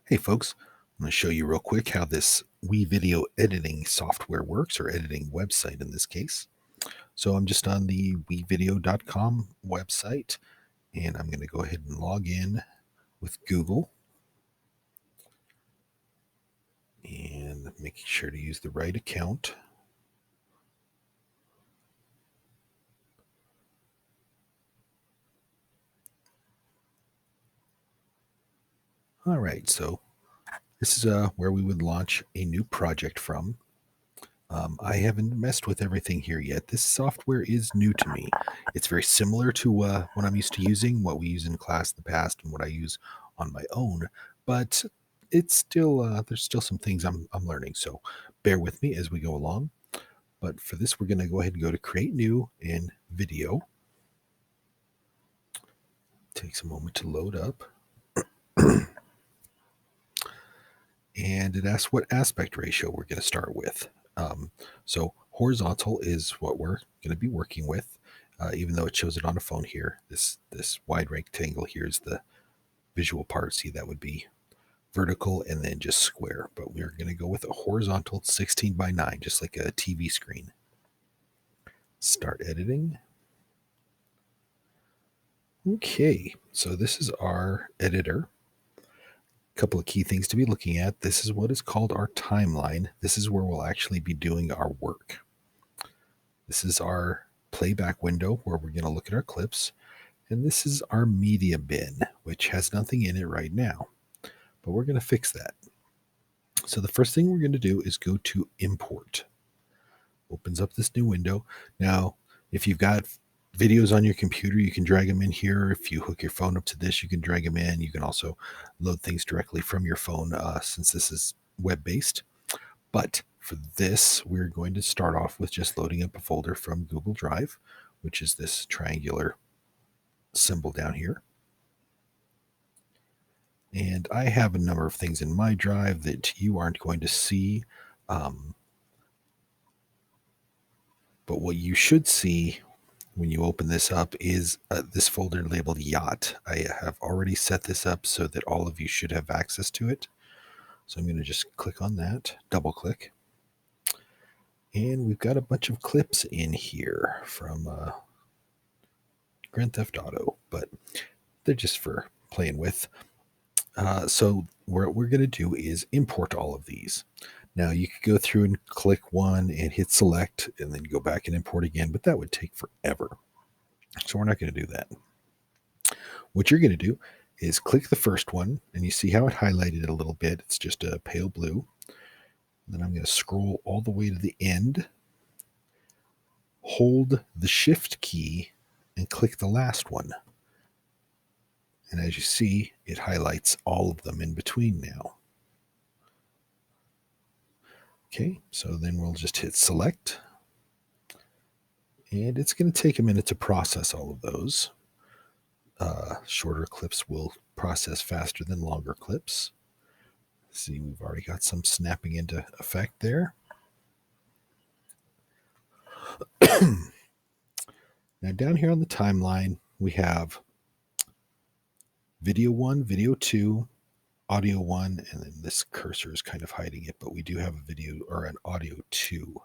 Hey folks, I'm going to show you real quick how this WeVideo editing software works, or editing website in this case. So I'm just on the WeVideo.com website, and I'm going to go ahead and log in with Google and making sure to use the right account. All right, so this is where we would launch a new project from. I haven't messed with everything here yet. This software is new to me. It's very similar to what I'm used to using, what we use in class in the past, and what I use on my own. But it's still there's still some things I'm learning. So bear with me as we go along. But for this, we're going to go ahead and go to Create New in Video. Takes a moment to load up. And it asks what aspect ratio we're going to start with. So horizontal is what we're going to be working with, even though it shows it on a phone here. This wide rectangle here is the visual part. See, that would be vertical and then just square. But we're going to go with a horizontal 16 by 9, just like a TV screen. Start editing. Okay, so this is our editor. Couple of key things to be looking at. This is what is called our timeline. This is where we'll actually be doing our work. This is our playback window where we're going to look at our clips. And this is our media bin, which has nothing in it right now. But we're going to fix that. So the first thing we're going to do is go to import. Opens up this new window. Now, if you've got videos on your computer, you can drag them in here. If you hook your phone up to this, you can drag them in. You can also load things directly from your phone since this is web-based. But for this, we're going to start off with just loading up a folder from Google Drive, which is this triangular symbol down here. And I have a number of things in my drive that you aren't going to see. But what you should see when you open this up is this folder labeled Yacht. I have already set this up so that all of you should have access to it. So I'm going to just click on that, double click. And we've got a bunch of clips in here from Grand Theft Auto, but they're just for playing with. So what we're going to do is import all of these. Now you could go through and click one and hit select and then go back and import again, but that would take forever. So we're not going to do that. What you're going to do is click the first one, and you see how it highlighted it a little bit. It's just a pale blue. Then I'm going to scroll all the way to the end, hold the shift key, and click the last one. And as you see, it highlights all of them in between now. Okay, so then we'll just hit select. And it's going to take a minute to process all of those. Shorter clips will process faster than longer clips. See, we've already got some snapping into effect there. Now down here on the timeline, we have video 1, video 2, audio 1, and then this cursor is kind of hiding it, but we do have a video or an audio 2.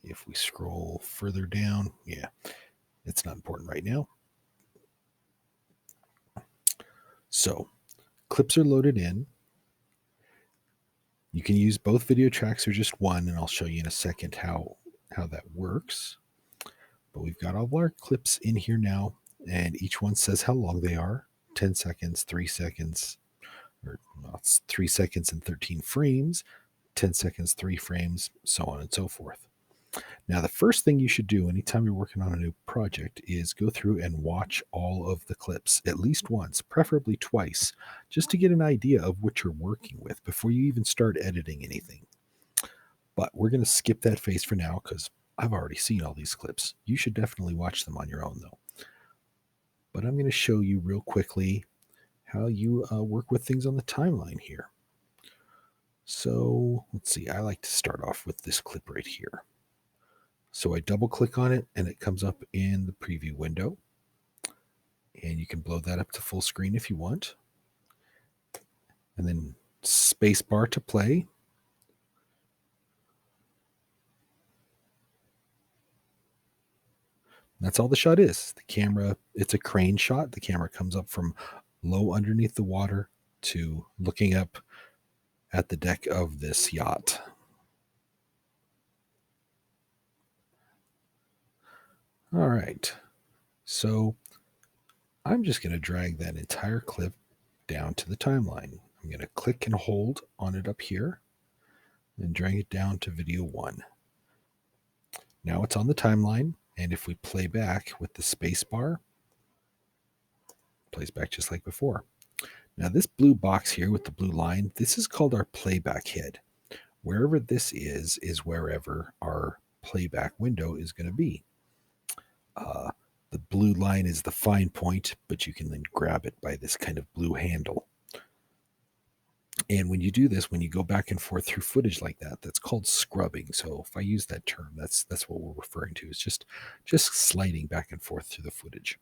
If we scroll further down, yeah, it's not important right now. So clips are loaded in. You can use both video tracks or just one, and I'll show you in a second how that works. But we've got all of our clips in here now, and each one says how long they are: 10 seconds, 3 seconds, or well, it's 3 seconds and 13 frames, 10 seconds, 3 frames, so on and so forth. Now, the first thing you should do anytime you're working on a new project is go through and watch all of the clips at least once, preferably twice, just to get an idea of what you're working with before you even start editing anything. But we're going to skip that phase for now because I've already seen all these clips. You should definitely watch them on your own, though. But I'm going to show you real quickly how you work with things on the timeline here. So let's see, I like to start off with this clip right here. So I double click on it and it comes up in the preview window. And you can blow that up to full screen if you want. And then space bar to play. That's all the shot is. The camera, it's a crane shot. The camera comes up from low underneath the water to looking up at the deck of this yacht. All right. So I'm just going to drag that entire clip down to the timeline. I'm going to click and hold on it up here and drag it down to video 1. Now it's on the timeline, and if we play back with the space bar, it plays back just like before. Now this blue box here with the blue line, this is called our playback head. Wherever this is wherever our playback window is going to be. The blue line is the fine point, but you can then grab it by this kind of blue handle. And when you do this, when you go back and forth through footage like that, that's called scrubbing. So if I use that term, that's what we're referring to. It's just sliding back and forth through the footage.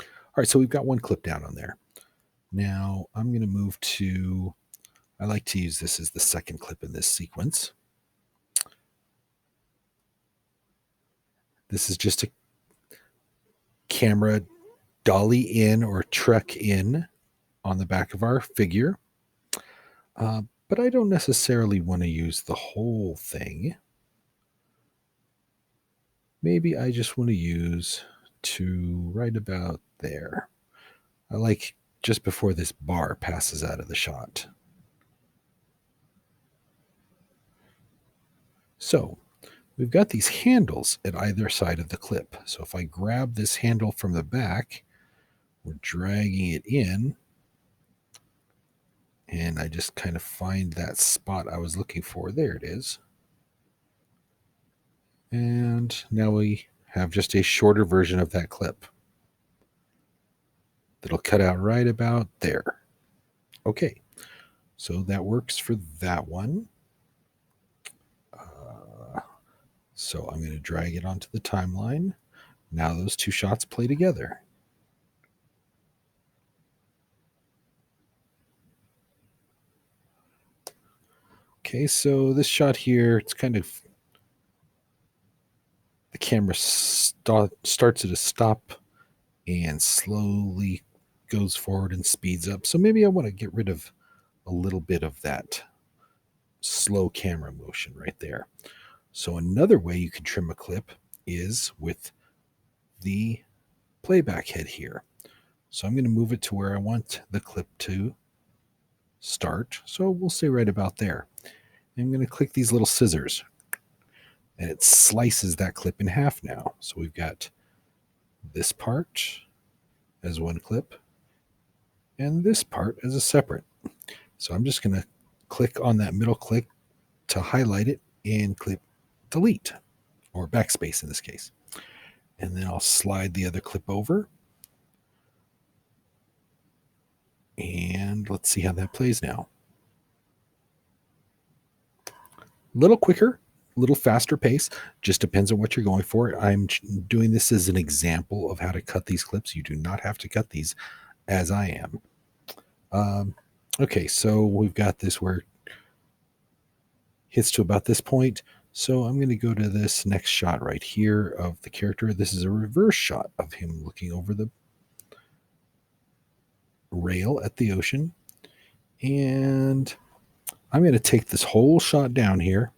All right, so we've got one clip down on there. Now I'm going to move to, I like to use this as the second clip in this sequence. This is just a camera dolly in or truck in on the back of our figure. But I don't necessarily want to use the whole thing. Maybe I just want to use to right about there. I like just before this bar passes out of the shot. So we've got these handles at either side of the clip. So if I grab this handle from the back, we're dragging it in, and I just kind of find that spot I was looking for. There it is. And now we have just a shorter version of that clip that'll cut out right about there. Okay, so that works for that one. So I'm going to drag it onto the timeline. Now those two shots play together. Okay, so this shot here, it's kind of, the camera starts at a stop and slowly goes forward and speeds up. So maybe I want to get rid of a little bit of that slow camera motion right there. So another way you can trim a clip is with the playback head here. So I'm going to move it to where I want the clip to start. So we'll say right about there. I'm going to click these little scissors, and it slices that clip in half now. So we've got this part as one clip and this part as a separate. So I'm just going to click on that middle click to highlight it and click delete, or backspace in this case. And then I'll slide the other clip over. And let's see how that plays now. A little quicker, a little faster pace, just depends on what you're going for. I'm doing this as an example of how to cut these clips. You do not have to cut these as I am. Okay, so we've got this where it hits to about this point. So I'm going to go to this next shot right here of the character. This is a reverse shot of him looking over the rail at the ocean. And I'm going to take this whole shot down here,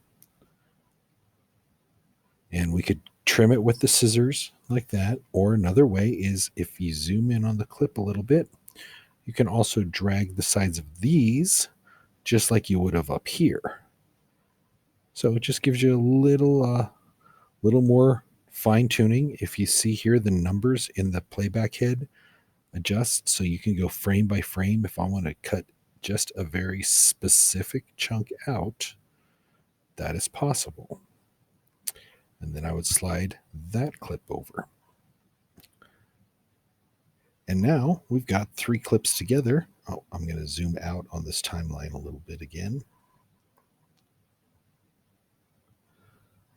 and we could trim it with the scissors like that. Or another way is if you zoom in on the clip a little bit, you can also drag the sides of these just like you would have up here. So it just gives you a little more fine tuning. If you see here, the numbers in the playback head adjust, so you can go frame by frame. If I want to cut just a very specific chunk out, that is possible. And then I would slide that clip over. And now we've got 3 clips together. Oh, I'm going to zoom out on this timeline a little bit again.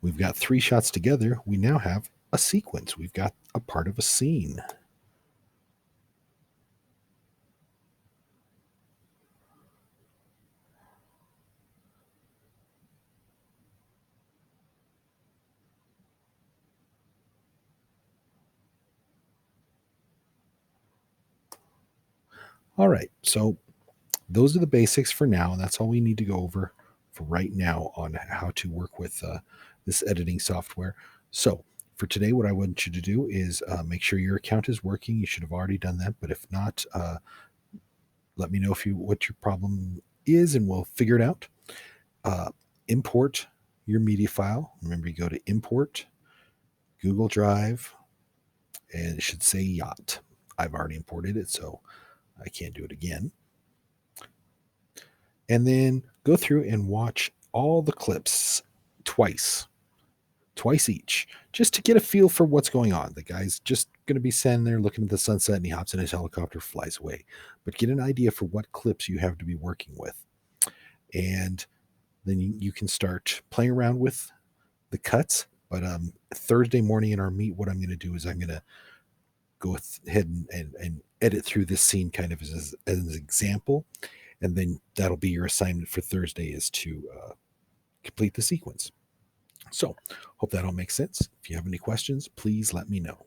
We've got 3 shots together. We now have a sequence. We've got a part of a scene. All right. So those are the basics for now. And that's all we need to go over for right now on how to work with this editing software. So for today, what I want you to do is make sure your account is working. You should have already done that. But if not, let me know what your problem is and we'll figure it out. Uh, import your media file. Remember, you go to import, Google Drive, and it should say yacht. I've already imported it, so I can't do it again. And then go through and watch all the clips twice, twice each, just to get a feel for what's going on. The guy's just going to be standing there looking at the sunset and he hops in his helicopter, flies away. But get an idea for what clips you have to be working with. And then you can start playing around with the cuts. But Thursday morning in our meet, what I'm going to do is I'm going to go ahead and edit through this scene kind of as an example. And then that'll be your assignment for Thursday is to complete the sequence. So hope that all makes sense. If you have any questions, please let me know.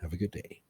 Have a good day.